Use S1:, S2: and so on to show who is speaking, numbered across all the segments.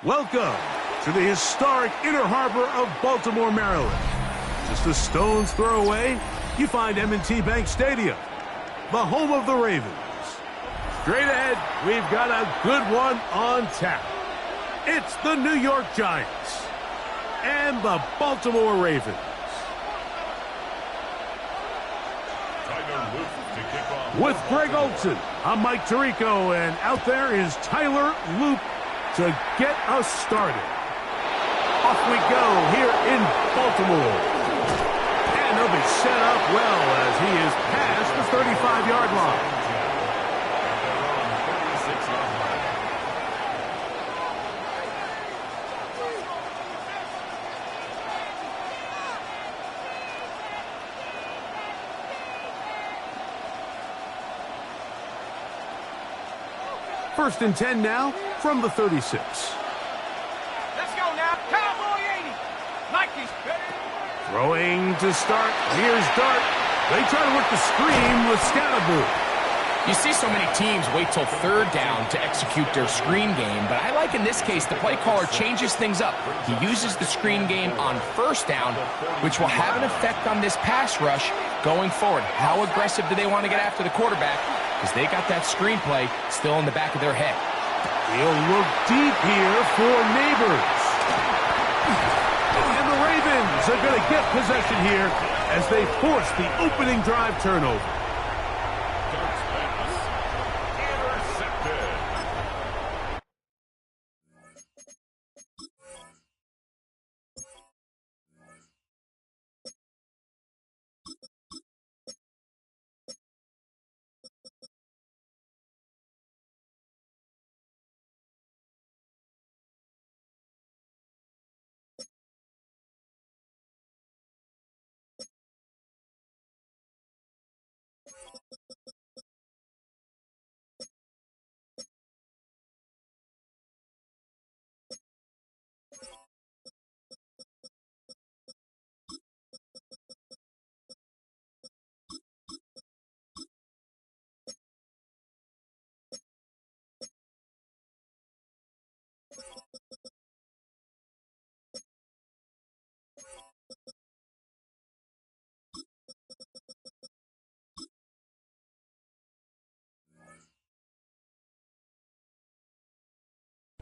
S1: Welcome to the historic Inner Harbor of Baltimore, Maryland. Just a stone's throw away, you find M&T Bank Stadium, the home of the Ravens. Straight ahead, we've got a good one on tap. It's the New York Giants and the Baltimore Ravens. With Greg Olson, I'm Mike Tirico, and out there is Tyler Loop to get us started. Off we go here in Baltimore. And they'll be set up well as he is past the 35-yard line. First and 10 now from the 36.
S2: Let's go now. Cowboy 80. Nike's better.
S1: Throwing to start. Here's Dart. They try to work the screen with Scatterboo.
S3: You see so many teams wait till third down to execute their screen game, but I like in this case the play caller changes things up. He uses the screen game on first down, which will have an effect on this pass rush going forward. How aggressive do they want to get after the quarterback? Because they got that screenplay still in the back of their head.
S1: He'll look deep here for Neighbors. And the Ravens are going to get possession here as they force the opening drive turnover.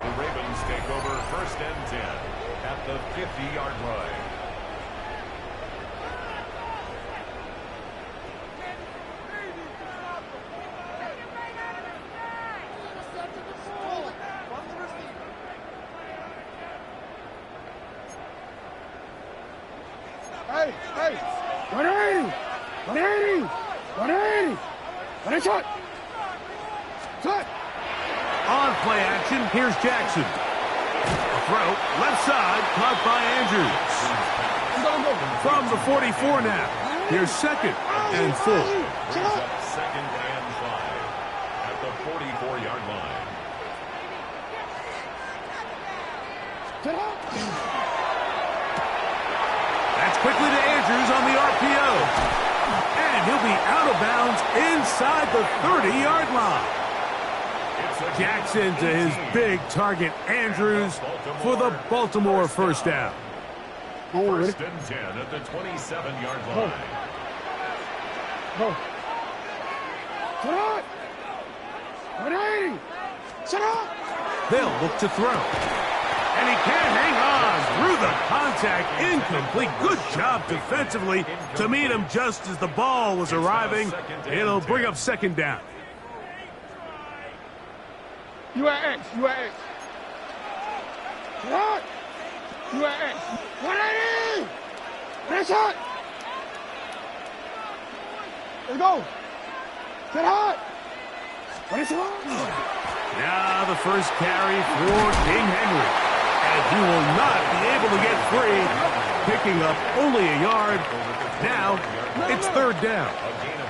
S4: The Ravens take over first and 10 at the 50-yard line.
S2: Hey, 180, 180, 180, 180, touch.
S1: On play action, here's Jackson. A throw, left side, caught by Andrews. From the 44 now. Here's second and full.
S4: Brings up second and 5 at the 44-yard line.
S1: That's quickly to Andrews on the RPO. And he'll be out of bounds inside the 30-yard line. Jackson to his big target, Andrews, for the Baltimore first down.
S4: First and 10 at the 27-yard line.
S2: Shut up! 180! Shut up!
S1: They'll look to throw. And he can't hang on through the contact. Incomplete. Good job defensively to meet him just as the ball was arriving. It'll bring up second down.
S2: You are X. Shut up! You are X. 180! Finish it! Let's go! Get hot! Finish it!
S1: Now the first carry for King Henry. And he will not be able to get free, picking up only a yard. Now it's third down.
S4: A gain of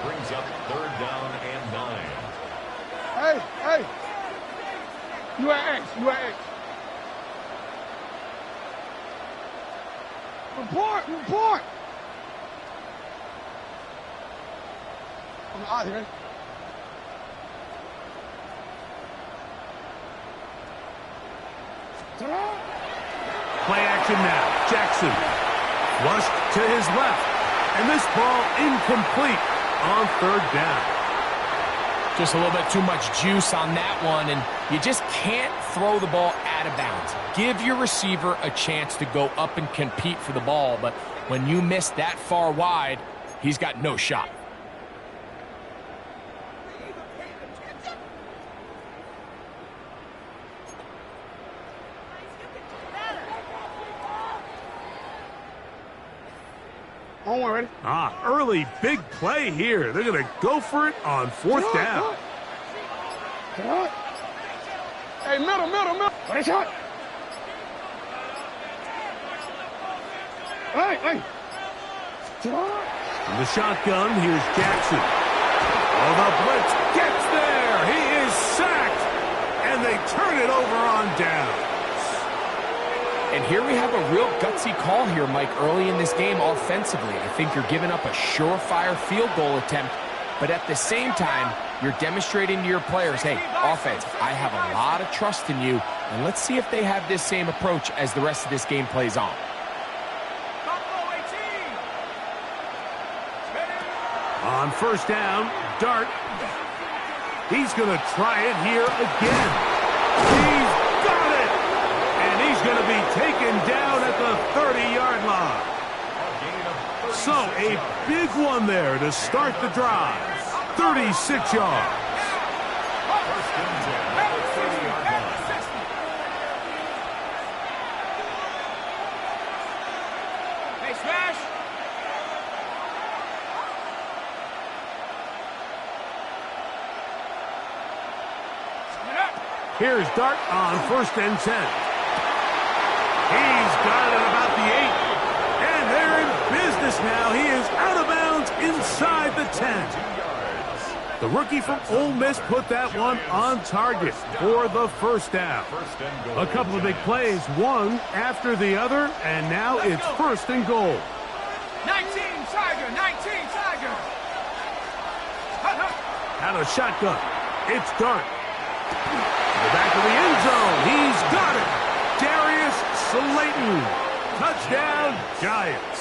S4: 1 brings up third down and 9.
S2: Hey! You are X. Report! I'm out here.
S1: Play action now. Jackson. Flushed to his left. And this ball incomplete on third down.
S3: Just a little bit too much juice on that one, and you just can't throw the ball out of bounds. Give your receiver a chance to go up and compete for the ball, but when you miss that far wide, he's got no shot.
S1: Early big play here. They're going to go for it on fourth down.
S2: Hey, middle. What a shot. Hey.
S1: From the shotgun, here's Jackson. Oh, the blitz gets there. He is sacked. And they turn it over on down.
S3: And here we have a real gutsy call here, Mike, early in this game offensively. I think you're giving up a surefire field goal attempt, but at the same time, you're demonstrating to your players, hey, offense, I have a lot of trust in you, and let's see if they have this same approach as the rest of this game plays on.
S1: On first down, Dart. He's going to try it here again. He's got it! And he's going to be taken down at the 30-yard line. So a big one there to start the drive. 36 yards.
S4: First and 10 at the 30-yard line.
S2: Hey, Smash.
S1: Here's Dart on first and 10. He's got it at about the 8. And they're in business now. He is out of bounds inside the 10. The rookie from Ole Miss put that one on target for the first down. A couple of big plays, one after the other, and now it's first and goal.
S2: 19 Tiger.
S1: Out of shotgun, it's Dart. In the back of the end zone, he's got it. Darius Slayton. Touchdown, Giants.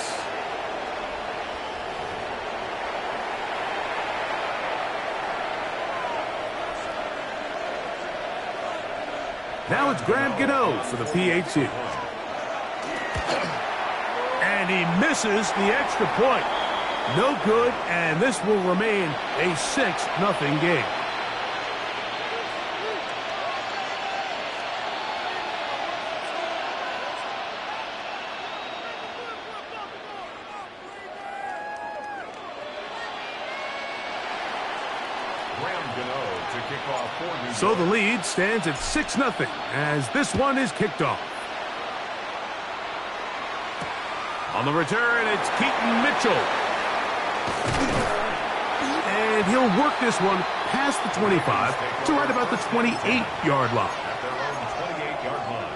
S1: Now it's Graham Gano for the PAT. And he misses the extra point. No good, and this will remain a 6-0 game. So the lead stands at 6-0 as this one is kicked off. On the return, it's Keaton Mitchell. And he'll work this one past the 25 to right about the 28-yard line.
S4: At their own 28-yard line.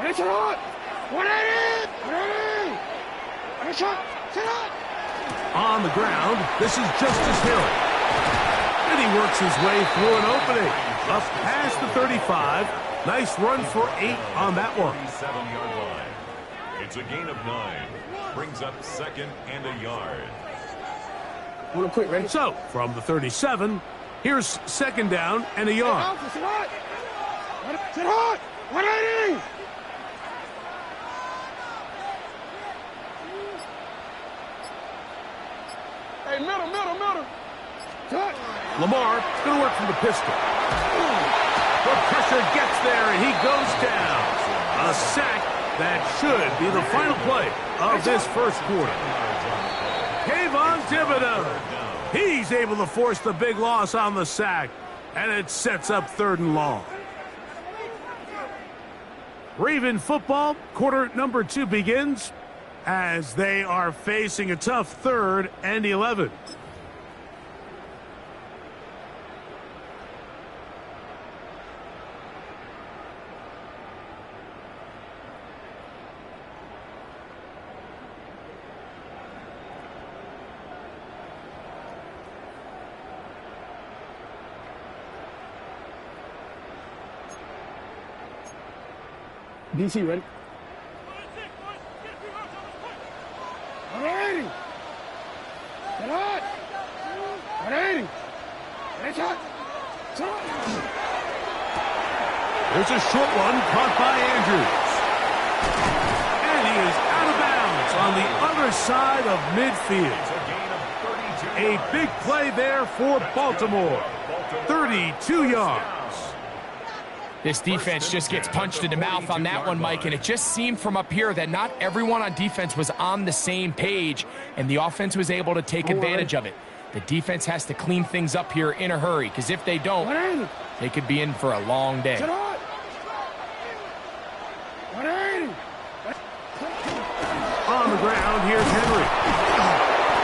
S2: It's a lot. 180.
S1: On the ground, this is Justice Hill. And he works his way through an opening. Up past the 35. Nice run for 8 on that one.
S4: 37-yard line. It's a gain of 9. Brings up second and a yard.
S2: Want to quit, ready?
S1: So, from the 37, here's second down and a yard.
S2: Sit hot. 180. Hey, middle. Cut.
S1: Lamar is going to work from the pistol. The pressure gets there, and he goes down. A sack that should be the final play of this first quarter. Kayvon Thibodeaux. He's able to force the big loss on the sack, and it sets up 3rd and long. Raven football, quarter number 2 begins as they are facing a tough 3rd and 11.
S2: DC, ready? 180. Get on. 180. Ready, shot. Shot.
S1: There's a short one caught by Andrews. And he is out of bounds on the other side of midfield. A big play there for Baltimore. 32 yards.
S3: This defense just gets punched in the mouth on that one, Mike, and it just seemed from up here that not everyone on defense was on the same page, and the offense was able to take advantage of it. The defense has to clean things up here in a hurry, because if they don't, they could be in for a long day.
S1: On the ground, here's Henry.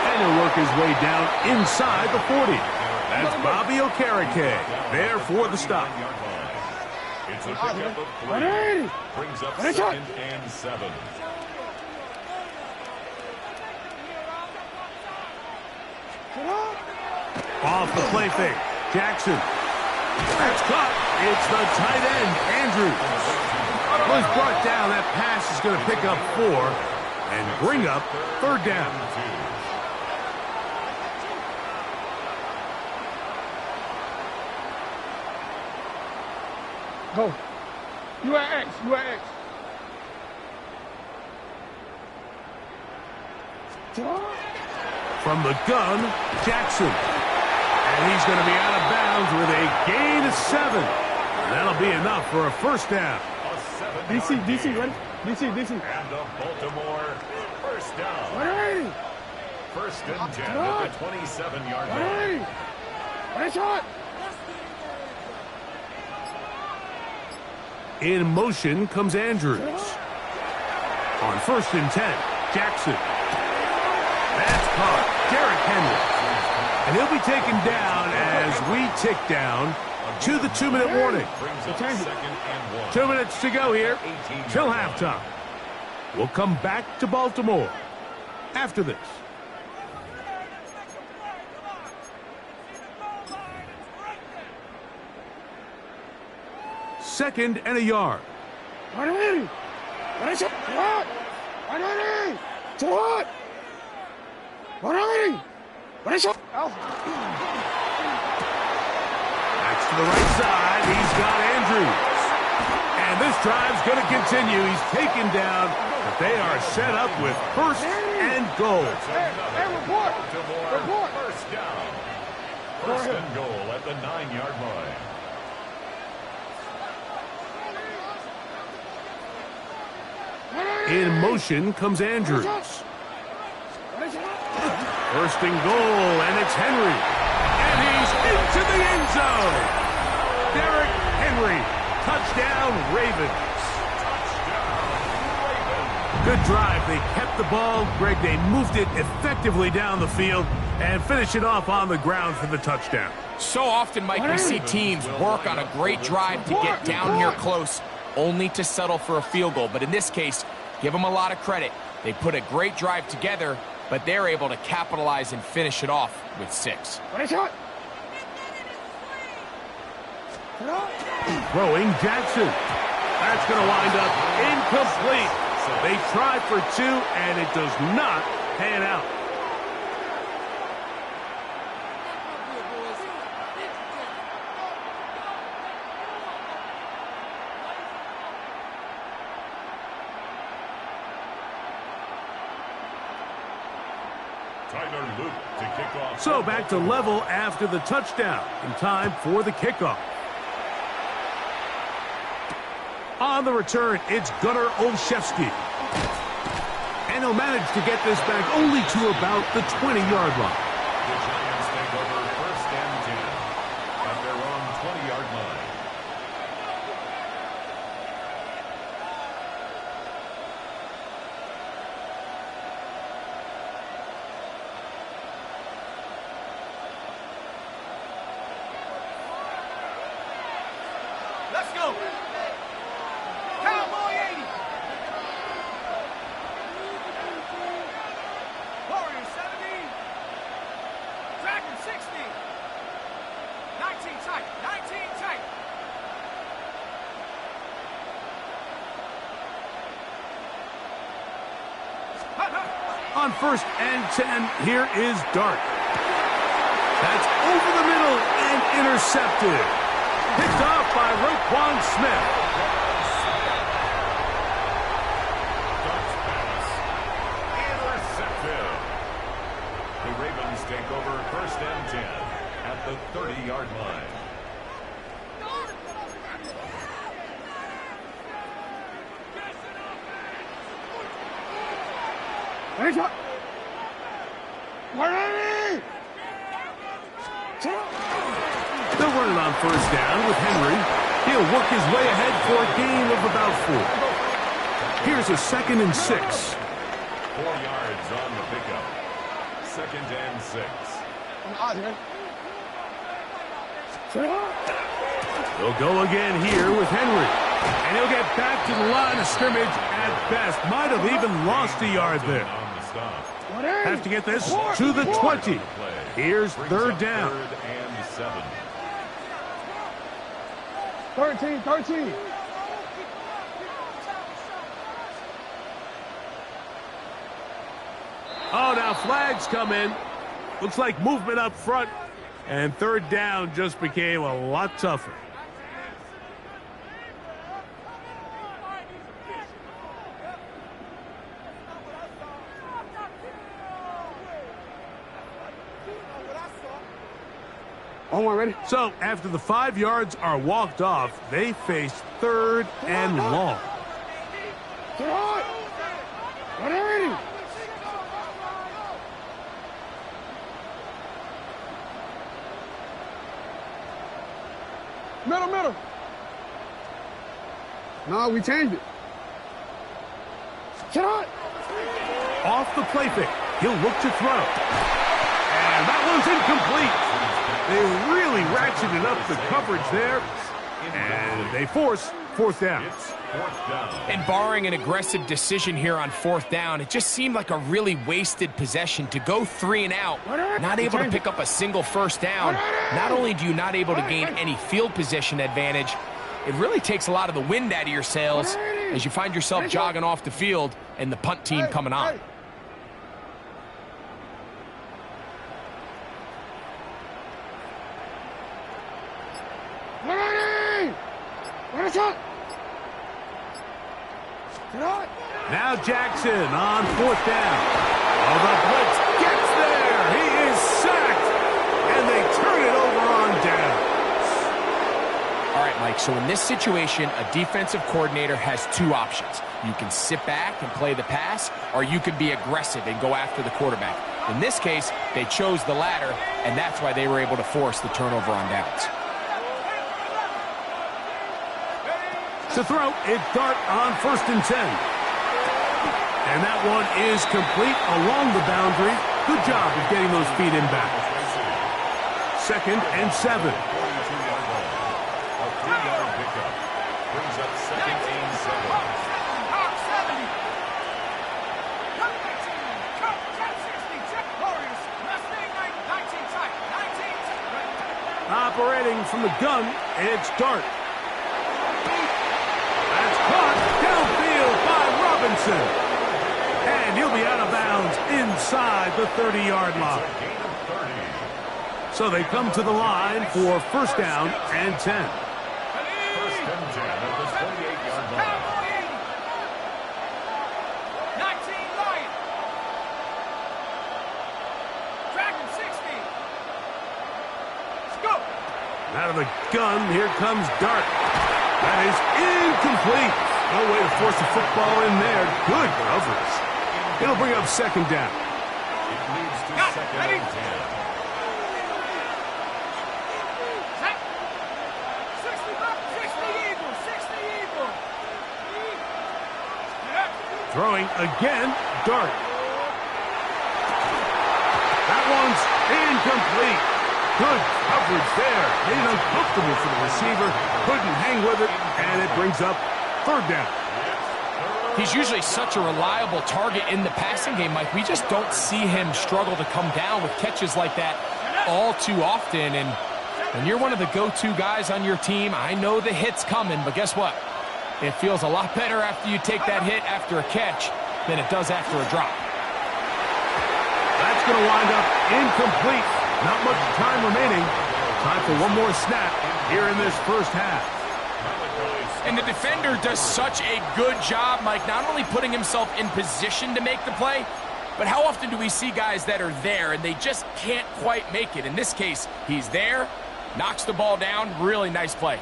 S1: And he'll work his way down inside the 40. That's Bobby Okereke there for the stop.
S4: It's a pickup of 3. Brings up 2nd and 7.
S1: Off the play fake. Jackson. That's caught. It's the tight end, Andrews. Was brought down. That pass is going to pick up 4 and bring up 3rd down.
S2: Go. You at X. You at X.
S1: From the gun, Jackson. And he's going to be out of bounds with a gain of 7. And that'll be enough for a 1st down.
S2: DC, ready? DC.
S4: And the Baltimore 1st down.
S2: 180.
S4: 1st and 10 at the 27-yard line.
S2: 180. Ready, shot.
S1: In motion comes Andrews. On 1st and 10, Jackson. That's caught. Derrick Henry. And he'll be taken down as we tick down to the 2-minute warning. 2 minutes to go here till halftime. We'll come back to Baltimore after this. 2nd and a yard.
S2: 180. 180. 180.
S1: That's to the right side. He's got Andrews. And this drive's going to continue. He's taken down, but they are set up with 1st and goal.
S2: Hey, report.
S4: 1st down. 1st and goal at the 9-yard line.
S1: In motion comes Andrews. 1st and goal, and it's Henry. And he's into the end zone. Derrick Henry. Touchdown, Ravens. Good drive. They kept the ball. Greg, they moved it effectively down the field and finish it off on the ground for the touchdown.
S3: So often, Mike, we see teams work on a great drive to get down here close, only to settle for a field goal. But in this case, give them a lot of credit. They put a great drive together, but they're able to capitalize and finish it off with 6.
S1: Throwing Jackson. That's going to wind up incomplete. They tried for 2, and it does not pan out.
S4: Tyler Luke to kick off.
S1: So back to level after the touchdown. In time for the kickoff. On the return, it's Gunnar Olszewski. And he'll manage to get this back only to about the 20-yard line.
S4: The Giants take over 1st and 10 at their own 20-yard line.
S2: Let's go. Cowboy 80. Warrior 17.
S1: On 1st and 10, here is Dart. That's over the middle and intercepted. Picked off by Roquan Smith.
S4: Dart's pass. Intercepted. The Ravens take over 1st and 10 at the 30-yard line.
S1: They'll run it on 1st down with Henry. He'll work his way ahead for a gain of about 4. Here's a 2nd and 6.
S4: 4 yards on the pickup. 2nd and 6.
S1: They'll go again here with Henry. And he'll get back to the line of scrimmage at best. Might have even lost a yard there.
S4: On the stop.
S1: Have to get this to the 20. Here's 3rd down.
S4: 3rd and 7.
S2: 13.
S1: Oh, now flags come in. Looks like movement up front. And 3rd down just became a lot tougher.
S2: Ready?
S1: So, after the 5 yards are walked off, they face 3rd and long.
S2: Ready? Middle. No, we changed it.
S1: Off the play fake. He'll look to throw. And that one's incomplete. They really ratcheted up the coverage there. And they force 4th down.
S4: It's 4th down.
S3: And barring an aggressive decision here on 4th down, it just seemed like a really wasted possession to go 3 and out, not able to pick up a single 1st down. Not only do you not able to gain any field position advantage, it really takes a lot of the wind out of your sails as you find yourself jogging off the field and the punt team coming on.
S1: Now Jackson on 4th down. Oh, the blitz gets there. He is sacked. And they turn it over on down.
S3: All right, Mike, so in this situation, a defensive coordinator has 2 options. You can sit back and play the pass, or you can be aggressive and go after the quarterback. In this case, they chose the latter, and that's why they were able to force the turnover on downs.
S1: To throw, it's Dart on 1st and 10. And that one is complete along the boundary. Good job of getting those feet in back. 2nd and 7.
S4: A 3-yard pickup. Brings up 2nd and 7.
S1: Operating from the gun, it's Dart. That's caught downfield by Robinson. And he'll be out of bounds inside the 30-yard line.
S4: Gain of 30.
S1: So they come to the line for 1st down and 10.
S4: 1st and 10 at the 28-yard line.
S1: Out of the gun, here comes Dart. That is incomplete. No way to force the football in there. Good coverage. It'll bring up 2nd down.
S4: It leads to 2nd and 10.
S1: Throwing again, Dart. That one's incomplete. Good coverage there. Made it uncomfortable for the receiver. Couldn't hang with it, and it brings up 3rd down.
S3: He's usually such a reliable target in the passing game, Mike. We just don't see him struggle to come down with catches like that all too often. And when you're one of the go-to guys on your team, I know the hit's coming, but guess what? It feels a lot better after you take that hit after a catch than it does after a drop.
S1: going to wind up incomplete. Not much time remaining. Time for one more snap here in this first half.
S3: And the defender does such a good job, Mike, not only putting himself in position to make the play, but how often do we see guys that are there and they just can't quite make it? In this case, he's there, knocks the ball down. Really nice play.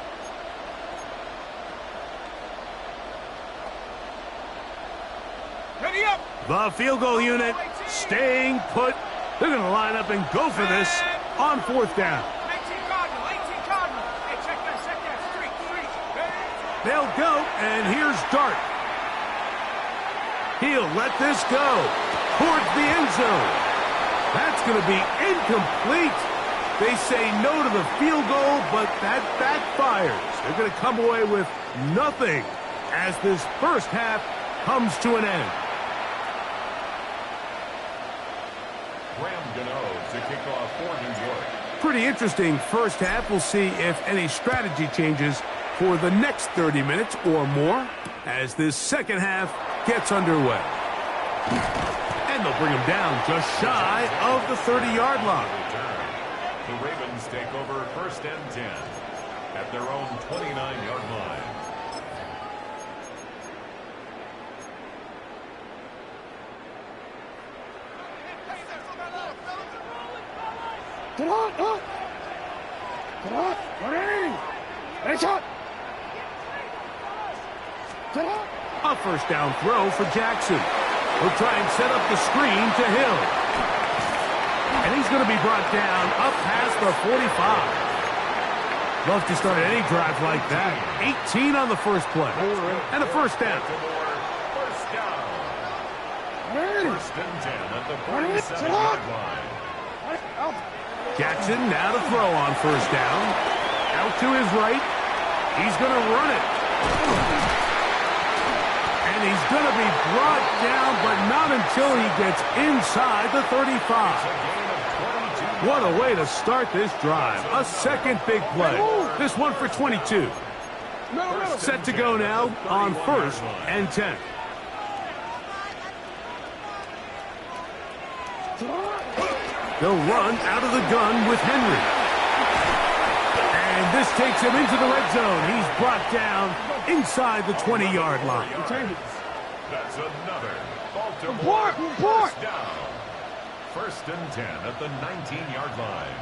S2: Ready up.
S1: The field goal unit staying put. They're going to line up and go for this on fourth down.
S2: 18 Cardinal. Hey, check that. Street.
S1: They'll go, and here's Dart. He'll let this go towards the end zone. That's going to be incomplete. They say no to the field goal, but that backfires. They're going to come away with nothing as this first half comes to an end.
S4: Graham Gano to kick off for New York.
S1: Pretty interesting first half. We'll see if any strategy changes for the next 30 minutes or more as this second half gets underway. And they'll bring him down just shy of the 30-yard line.
S4: The Ravens take over first and 10 at their own 29-yard line.
S2: Get on. Ready. Hey, shot. Get on.
S1: A first down throw for Jackson. He'll try and set up the screen to Hill. And he's going to be brought down up past the 45. Love to start any drive like that. 18 on the first play. And a first down.
S4: First down.
S2: Ready.
S4: First and 10 at the 47-yard line.
S1: Jackson now to throw on first down. Out to his right. He's going to run it. And he's going to be brought down, but not until he gets inside the 35. What a way to start this drive. A second big play. This one for 22. Set to go now on first and 10. They'll run out of the gun with Henry. And this takes him into the red zone. He's brought down inside the 20-yard line.
S4: That's another Baltimore first down. First and 10 at the 19-yard line.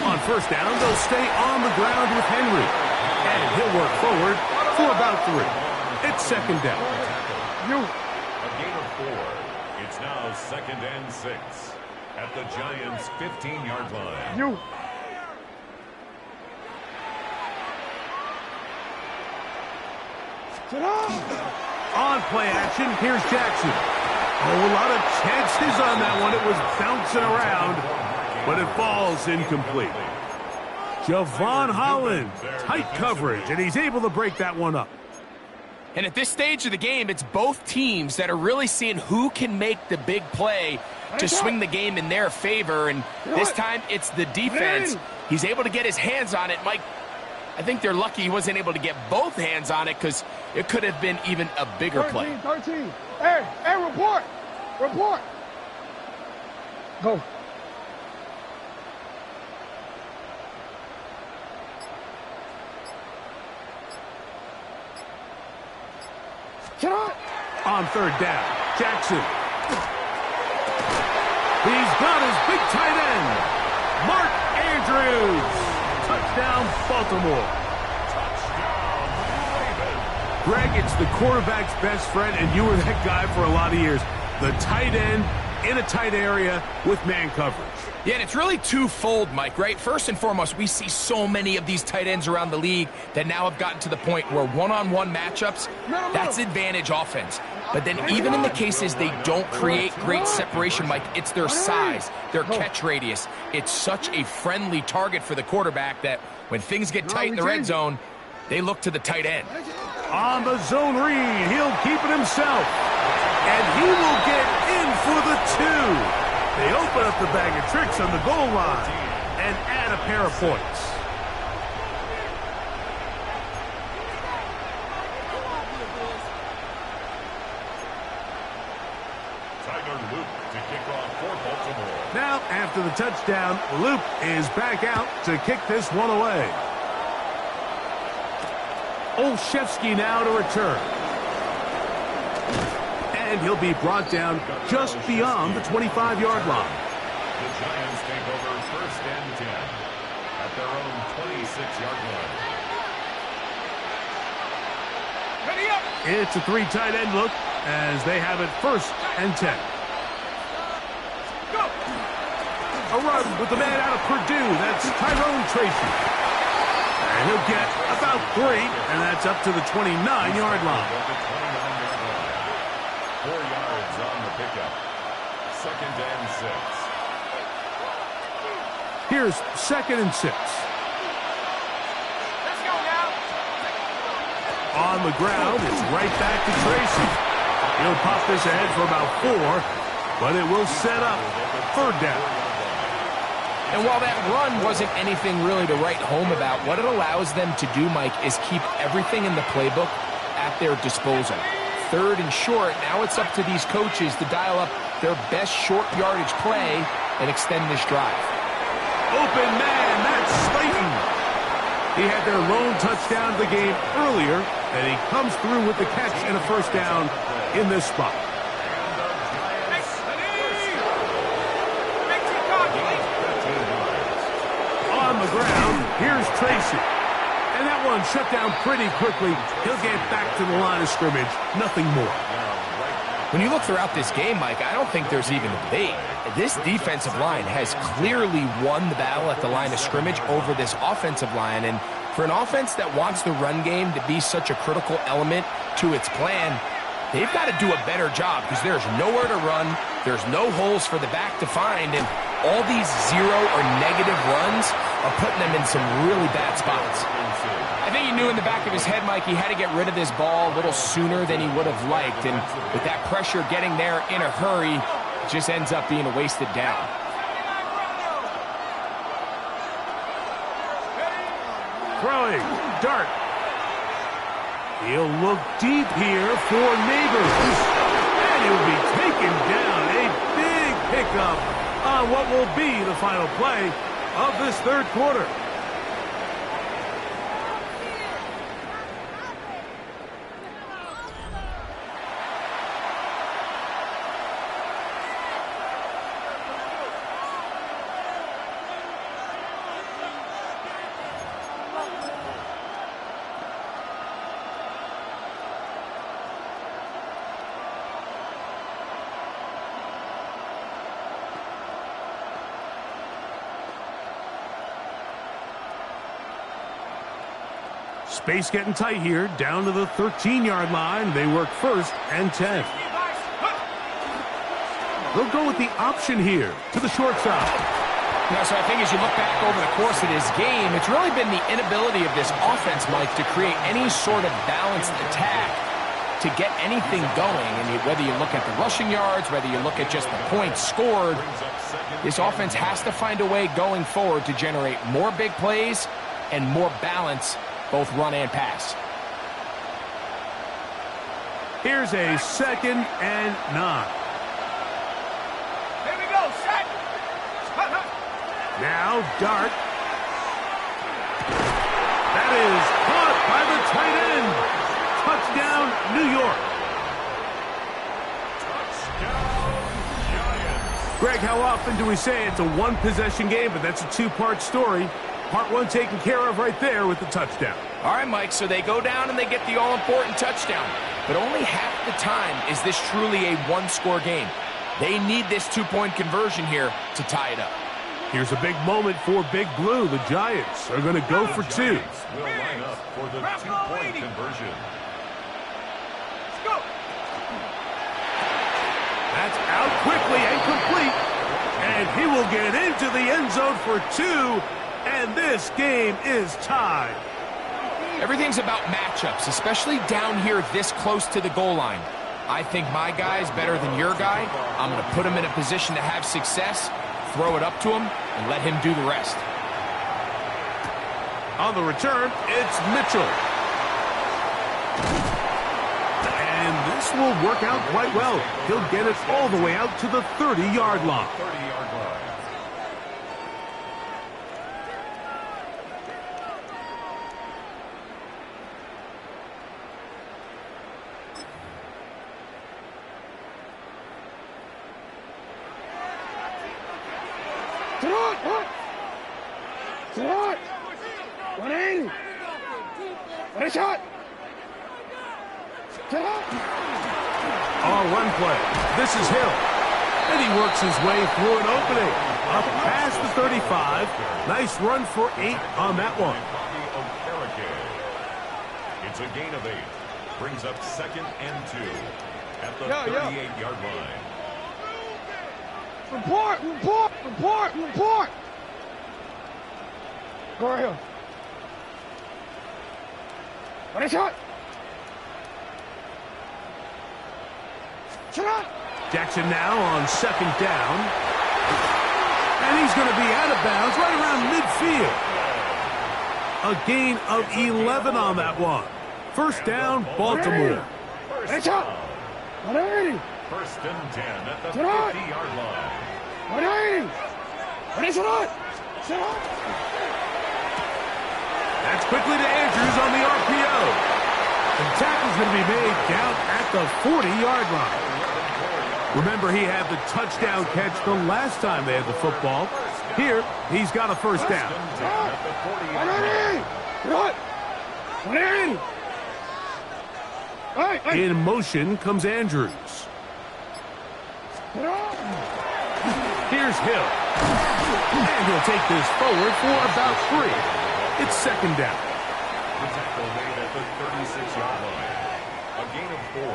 S1: On first down, they'll stay on the ground with Henry. And he'll work forward for about 3. It's second down.
S4: A gain of 4. It's now second and 6 at the Giants' 15-yard line.
S1: On play action, here's Jackson. Oh, a lot of chances on that one. It was bouncing around, but it falls incomplete. Javon Holland, tight coverage, and he's able to break that one up.
S3: And at this stage of the game, it's both teams that are really seeing who can make the big play to swing the game in their favor. And this time, it's the defense. He's able to get his hands on it. Mike, I think they're lucky he wasn't able to get both hands on it because it could have been even a bigger play.
S2: 13. Hey, report. Go. Get on.
S1: On third down, Jackson. He's got his big tight end, Mark Andrews. Touchdown, Baltimore. Greg, it's the quarterback's best friend, and you were that guy for a lot of years. The tight end in a tight area with man coverage.
S3: Yeah, and it's really twofold, Mike, right? First and foremost, we see so many of these tight ends around the league that now have gotten to the point where one-on-one matchups, that's advantage offense. But then even in the cases they don't create great separation, Mike, it's their size, their catch radius. It's such a friendly target for the quarterback that when things get tight in the red zone, they look to the tight end.
S1: On the zone read, he'll keep it himself. And he will get in for the 2. They open up the bag of tricks on the goal line and add a pair of points. the touchdown. Luke is back out to kick this one away. Olszewski now to return. And he'll be brought down just beyond the 25-yard line.
S4: The Giants take over 1st and 10 at their own 26-yard line.
S2: Ready up.
S1: It's a 3 tight end look as they have it 1st and 10.
S2: Go.
S1: A run with the man out of Purdue. That's Tyrone Tracy. And he'll get about 3, and that's up to the 29-yard line.
S4: 4 yards on the pickup. 2nd and 6.
S1: Here's 2nd and 6.
S2: Let's go now.
S1: On the ground, it's right back to Tracy. He'll pop this ahead for about 4, but it will set up 3rd down.
S3: And while that run wasn't anything really to write home about, what it allows them to do, Mike, is keep everything in the playbook at their disposal. 3rd and short, now it's up to these coaches to dial up their best short yardage play and extend this drive.
S1: Open man, that's Slayton. He had their lone touchdown of the game earlier, and he comes through with the catch and a 1st down in this spot. On the ground, here's Tracy. And that one shut down pretty quickly. He'll get back to the line of scrimmage. Nothing more.
S3: When you look throughout this game, Mike, I don't think there's even a debate. This defensive line has clearly won the battle at the line of scrimmage over this offensive line. And for an offense that wants the run game to be such a critical element to its plan, they've got to do a better job because there's nowhere to run. There's no holes for the back to find. And all these 0 or negative runs are putting them in some really bad spots. I think he knew in the back of his head, Mike, he had to get rid of this ball a little sooner than he would have liked. And with that pressure getting there in a hurry, it just ends up being a wasted down.
S1: Throwing, Dart. He'll look deep here for Neighbors. And he'll be taken down. A big pickup on what will be the final play of this 3rd quarter. Space getting tight here, down to the 13-yard line. They work 1st and 10. They'll go with the option here to the short side.
S3: Yeah, so I think as you look back over the course of this game, it's really been the inability of this offense, Mike, to create any sort of balanced attack to get anything going. And whether you look at the rushing yards, whether you look at just the points scored, this offense has to find a way going forward to generate more big plays and more balance, both run and pass.
S1: Here's a 2nd and 9.
S2: Here we go, set.
S1: Now Dart. That is caught by the tight end. Touchdown, New York. Greg, how often do we say it's a one-possession game, but that's a 2-part story? Part 1 taken care of right there with the touchdown.
S3: All right, Mike, so they go down and they get the all-important touchdown. But only half the time is this truly a one-score game. They need this 2-point conversion here to tie it up.
S1: Here's a big moment for Big Blue. The Giants are going to go for 2.
S4: Will line up for the 2-point conversion.
S2: Let's go.
S1: That's out quickly and complete. And he will get into the end zone for 2. And this game is tied.
S3: Everything's about matchups, especially down here this close to the goal line. I think my guy is better than your guy. I'm going to put him in a position to have success, throw it up to him, and let him do the rest.
S1: On the return, it's Mitchell. And this will work out quite well. He'll get it all the way out to the 30-yard line.
S4: 30-yard line.
S2: 180. Ready, shot. Set up.
S1: On run play. This is Hill. And he works his way through an opening. Up past the 35. Nice run for 8 on that one.
S4: It's a gain of 8. Brings up 2nd and 2 at the 38-yard line.
S2: Report, report, report, report. Go right here. Ready, shot. Shut up.
S1: Jackson now on 2nd down. And he's going to be out of bounds right around midfield. A gain of 11 on that one. 1st down, Baltimore.
S2: Ready, shot. 180.
S4: 1st and 10 at the 50-yard line.
S2: 180. Ready, shot. Shut up.
S1: That's quickly to Andrews on the RPO. The tackle's going to be made down at the 40-yard line. Remember, he had the touchdown catch the last time they had the football. Here, he's got a 1st down.
S2: 180. 180.
S1: In motion comes Andrews. Here's Hill. And he'll take this forward for about 3. It's 2nd down.
S4: The tackle made at the 36-yard line. A gain of 4.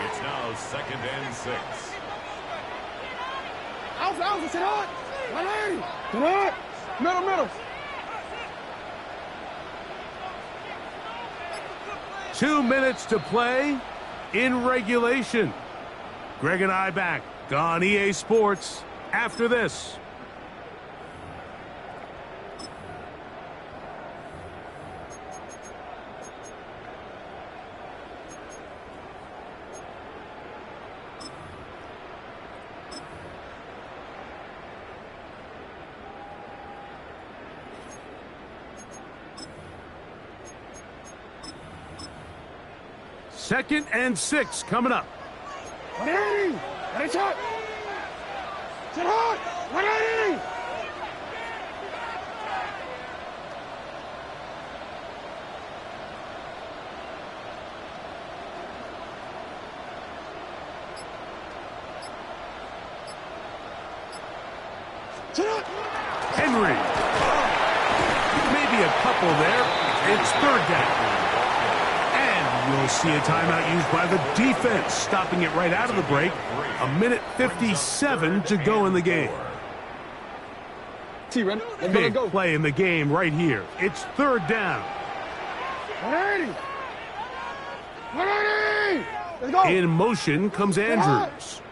S4: It's now 2nd and 6.
S2: Out, sit on. 180. Sit on. Middle.
S1: 2 minutes to play in regulation. Greg and I back on EA Sports after this. Second and 6 coming up.
S2: 180. Ready, shot. Sit on. 180. Sit on.
S1: Henry. Maybe a couple there. It's 3rd down. You'll see a timeout used by the defense, stopping it right out of the break. 1:57 to go in the game. Big play in the game right here. It's 3rd down.
S2: 180. 180. Let's go.
S1: In motion comes Andrews.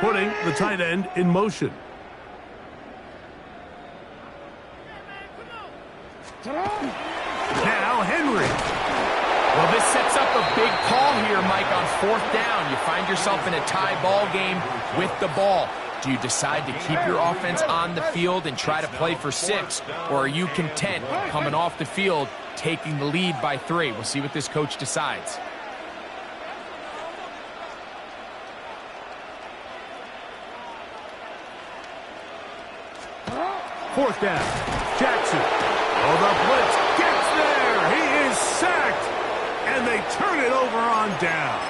S1: Putting the tight end in motion. Now Henry.
S3: Well, this sets up a big call here, Mike, on 4th down. You find yourself in a tie ball game with the ball. Do you decide to keep your offense on the field and try to play for 6? Or are you content coming off the field, taking the lead by 3? We'll see what this coach decides.
S1: Fourth down. Jackson. Oh, the blitz gets there. He is sacked. And they turn it over on downs.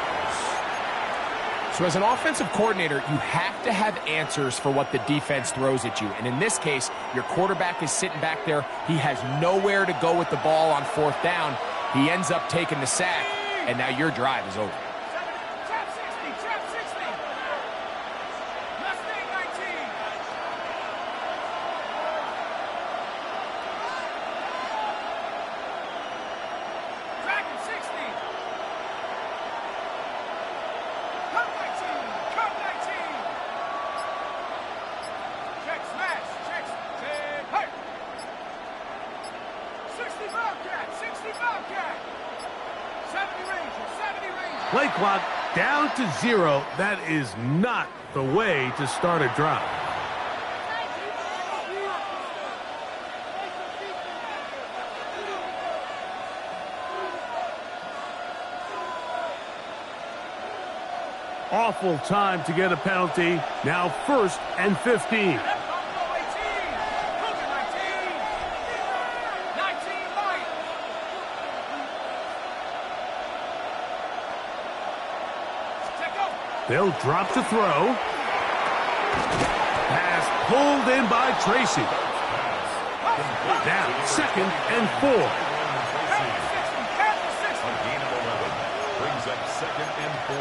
S3: So as an offensive coordinator, you have to have answers for what the defense throws at you. And in this case, your quarterback is sitting back there. He has nowhere to go with the ball on 4th down. He ends up taking the sack, and now your drive is over.
S1: Play clock down to 0. That is not the way to start a drive. Awful time to get a penalty. Now 1st and 15. They'll drop to throw. Pass pulled in by Tracy. Now 2nd and 4.
S4: A gain of 11 brings up 2nd and 4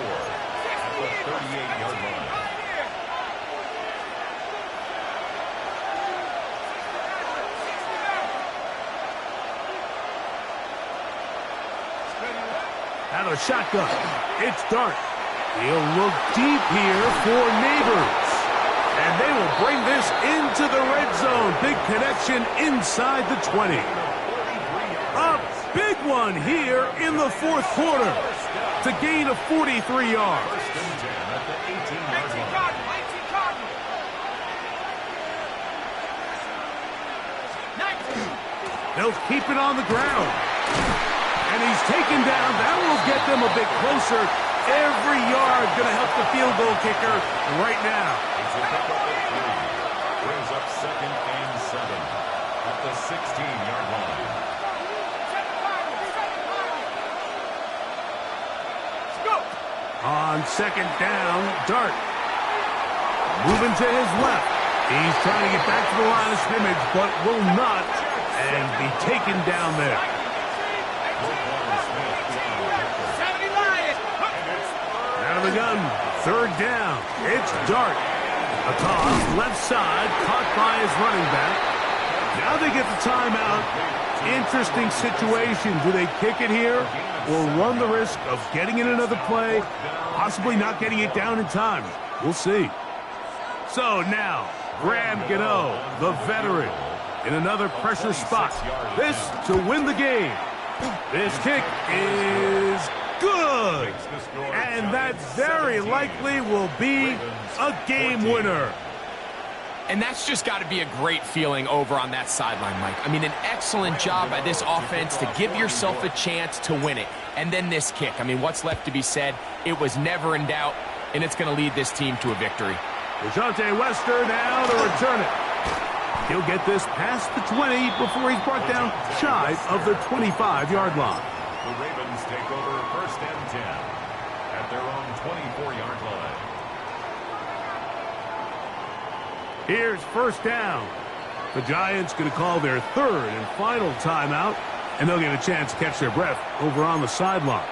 S4: at the 38-yard line.
S1: Out of the shotgun. It's Dart. He'll look deep here for Neighbors. And they will bring this into the red zone. Big connection inside the 20. A big one here in the 4th quarter to gain of 43 yards.
S4: First and 10 at the 18-yard line.
S1: They'll keep it on the ground. And he's taken down. That will get them a bit closer. Every yard going to help the field goal kicker right now.
S4: It's a pickup of 3. Brings up 2nd and 7 at the 16-yard line.
S1: On 2nd down, Dart. Moving to his left. He's trying to get back to the line of scrimmage, but will not, and be taken down there. Out of the gun, 3rd down. It's Dart. A toss, left side, caught by his running back. Now they get the timeout. Interesting situation. Do they kick it here or run the risk of getting in another play, possibly not getting it down in time? We'll see. So now, Graham Gano, the veteran, in another pressure spot. This to win the game. This kick is good. And that very likely will be a game winner.
S3: And that's just got to be a great feeling over on that sideline, Mike. I mean, an excellent job by this offense to give yourself a chance to win it. And then this kick. I mean, what's left to be said? It was never in doubt, and it's going to lead this team to a victory.
S1: DeJounte Wester now to return it. He'll get this past the 20 before he's brought down shy of the 25-yard line.
S4: The Ravens take over 1st and 10 at their own 24-yard line.
S1: Here's 1st down. The Giants going to call their 3rd and final timeout, and they'll get a chance to catch their breath over on the sideline.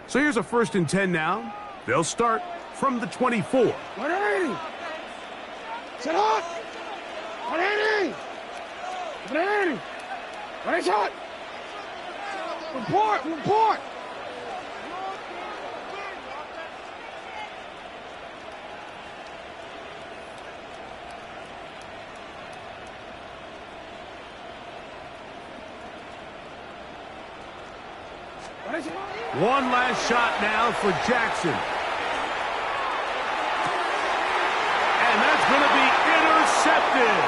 S1: So here's a 1st and 10 now. They'll start from the 24.
S2: 180. Set up. 180. 180. Ready, shot. Report.
S1: One last shot now for Jackson. And that's going to be intercepted.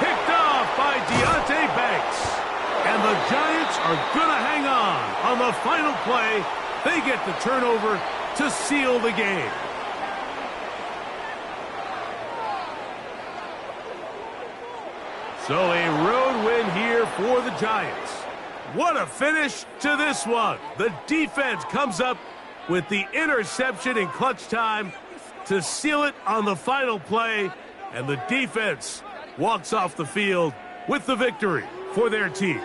S1: Picked off by Deonte Banks. And the Giants are going to hang on the final play. They get the turnover to seal the game. So a road win here for the Giants. What a finish to this one. The defense comes up with the interception in clutch time to seal it on the final play. And the defense walks off the field with the victory for their team.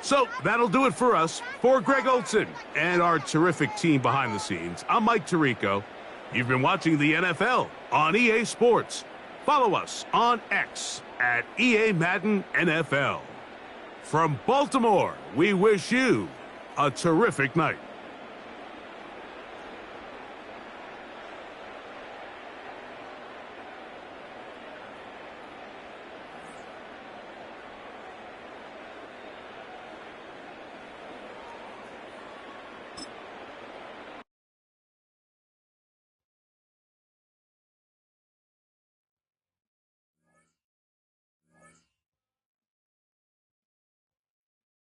S1: So that'll do it for us. For Greg Olson and our terrific team behind the scenes, I'm Mike Tirico. You've been watching the NFL on EA Sports. Follow us on X at EA Madden NFL. From Baltimore, we wish you a terrific night.